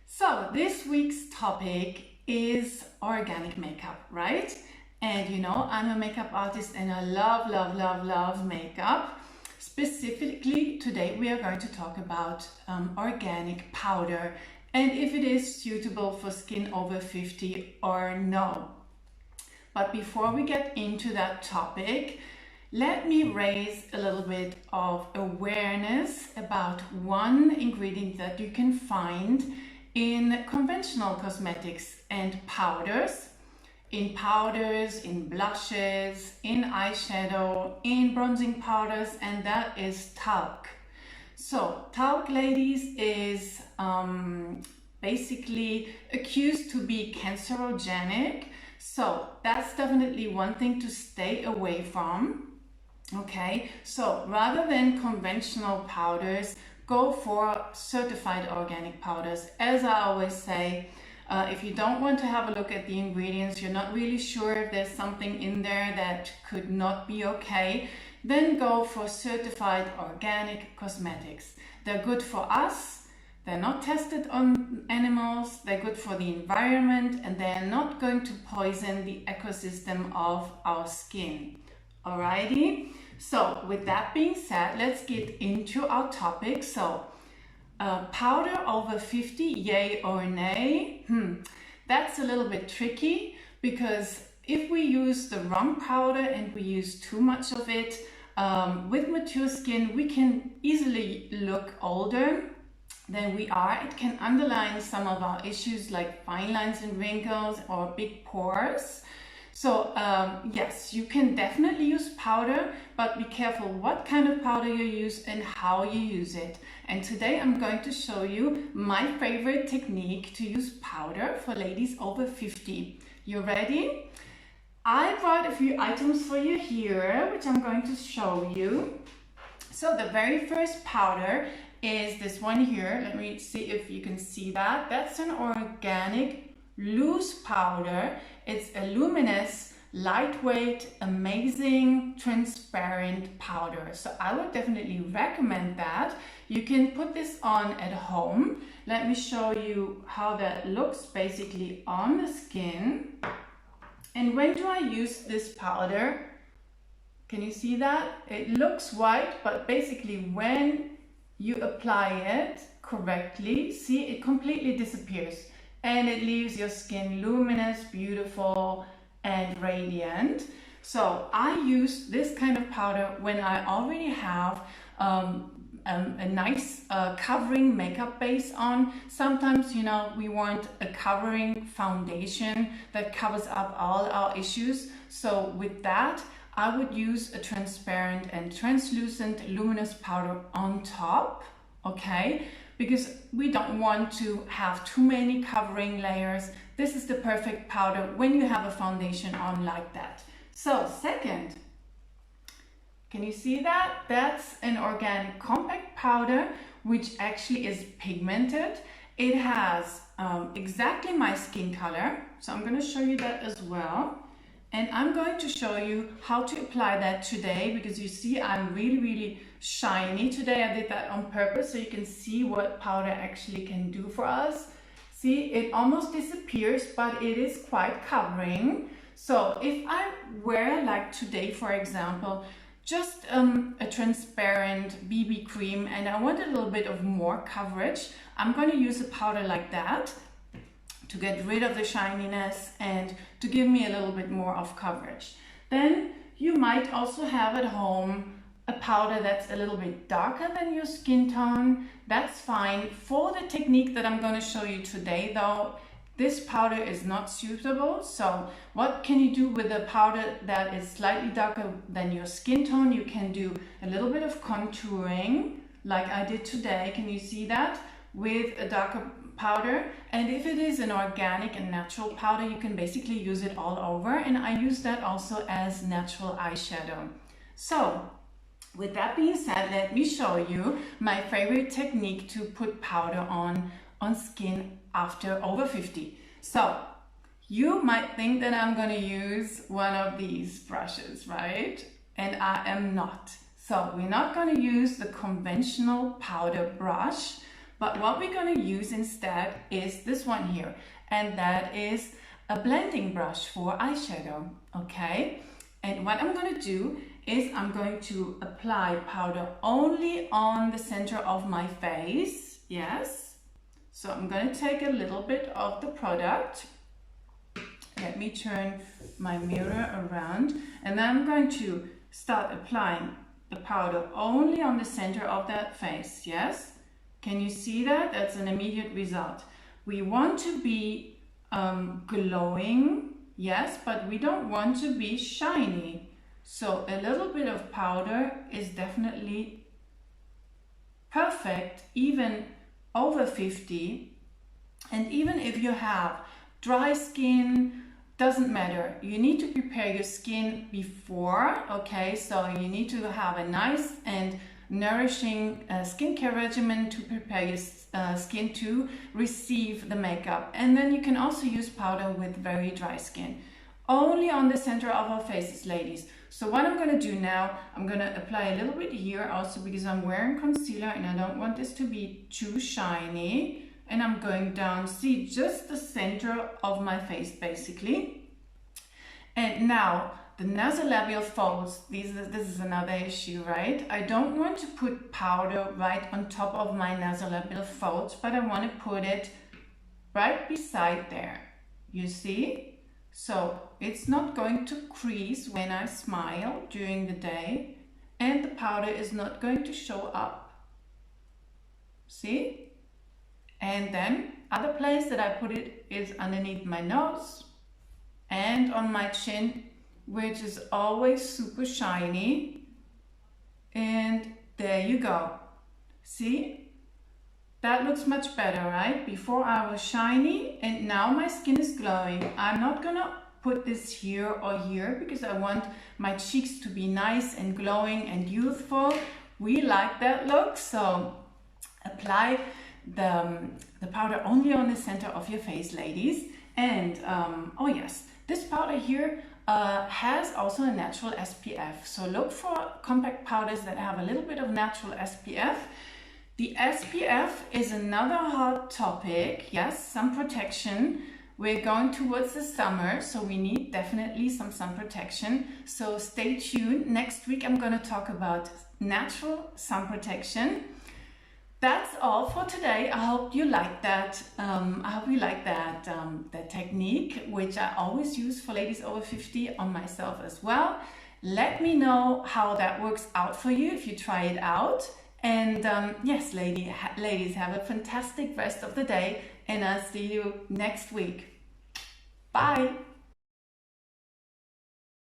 So this week's topic is organic makeup, right? And you know, I'm a makeup artist and I love makeup. Specifically, today we are going to talk about organic powder and if it is suitable for skin over 50 or no. But before we get into that topic, let me raise a little bit of awareness about one ingredient that you can find in conventional cosmetics and powders, in blushes, in eyeshadow, in bronzing powders, and that is talc. So talc, ladies, is basically accused to be cancerogenic. So that's definitely one thing to stay away from. Okay, so rather than conventional powders, go for certified organic powders. As I always say, if you don't want to have a look at the ingredients, you're not really sure if there's something in there that could not be okay, then go for certified organic cosmetics. They're good for us, they're not tested on animals, they're good for the environment, and they're not going to poison the ecosystem of our skin. Alrighty, so with that being said, let's get into our topic. So powder over 50, yay or nay? That's a little bit tricky because if we use the wrong powder and we use too much of it, with mature skin, we can easily look older than we are. It can underline some of our issues like fine lines and wrinkles or big pores. So yes, you can definitely use powder, but be careful what kind of powder you use and how you use it. And today I'm going to show you my favorite technique to use powder for ladies over 50. You ready? I brought a few items for you here, which I'm going to show you. So the very first powder is this one here. Let me see if you can see that. That's an organic loose powder. It's a luminous, lightweight, amazing, transparent powder. So I would definitely recommend that. You can put this on at home. Let me show you how that looks basically on the skin. And when do I use this powder? Can you see that? It looks white, but basically when you apply it correctly, see, it completely disappears. And it leaves your skin luminous, beautiful, and radiant. So I use this kind of powder when I already have a nice covering makeup base on. Sometimes, you know, we want a covering foundation that covers up all our issues. So with that, I would use a transparent and translucent luminous powder on top, okay? Because we don't want to have too many covering layers. This is the perfect powder when you have a foundation on like that. So second, can you see that? That's an organic compact powder, which actually is pigmented. It has exactly my skin color. So I'm going to show you that as well. And I'm going to show you how to apply that today because you see I'm really shiny today. I did that on purpose so you can see what powder actually can do for us. See, it almost disappears, but it is quite covering. So if I wear, like today for example, just a transparent BB cream and I want a little bit of more coverage, I'm going to use a powder like that to get rid of the shininess and to give me a little bit more of coverage. Then you might also have at home a powder that's a little bit darker than your skin tone. That's fine. For the technique that I'm going to show you today though, this powder is not suitable. So what can you do with a powder that is slightly darker than your skin tone? You can do a little bit of contouring like I did today. Can you see that? With a darker powder, and if it is an organic and natural powder, you can basically use it all over, and I use that also as natural eyeshadow. So with that being said, let me show you my favorite technique to put powder on skin after over 50. So you might think that I'm going to use one of these brushes, right? And I am not. So we're not going to use the conventional powder brush, But what we're going to use instead is this one here, and that is a blending brush for eyeshadow, okay? And what I'm going to do is I'm going to apply powder only on the center of my face, yes? So I'm going to take a little bit of the product. Let me turn my mirror around, and then I'm going to start applying the powder only on the center of that face, yes? Can you see that? That's an immediate result. We want to be glowing, yes, but we don't want to be shiny. So a little bit of powder is definitely perfect, even over 50. And even if you have dry skin, doesn't matter. You need to prepare your skin before, okay? So you need to have a nice and nourishing skincare regimen to prepare your skin to receive the makeup. And then you can also use powder with very dry skin. Only on the center of our faces, ladies. So what I'm going to do now, I'm going to apply a little bit here also because I'm wearing concealer and I don't want this to be too shiny. And I'm going down, see, just the center of my face basically. And now the nasolabial folds, this is another issue, right? I don't want to put powder right on top of my nasolabial folds, but I want to put it right beside there, you see? So it's not going to crease when I smile during the day, and the powder is not going to show up. See? And then other place that I put it is underneath my nose and on my chin, which is always super shiny. And there you go. See? That looks much better, right? Before I was shiny and now my skin is glowing. I'm not gonna put this here or here because I want my cheeks to be nice and glowing and youthful. We like that look, so apply the powder only on the center of your face, ladies. And oh yes, this powder here has also a natural SPF, so look for compact powders that have a little bit of natural SPF. The SPF is another hot topic. Yes, sun protection. We're going towards the summer, so we need definitely some sun protection, so stay tuned. Next week I'm going to talk about natural sun protection. That's all for today. I hope you like that. I hope you like that technique, which I always use for ladies over 50 on myself as well. Let me know how that works out for you if you try it out. And yes, ladies, have a fantastic rest of the day, and I'll see you next week. Bye.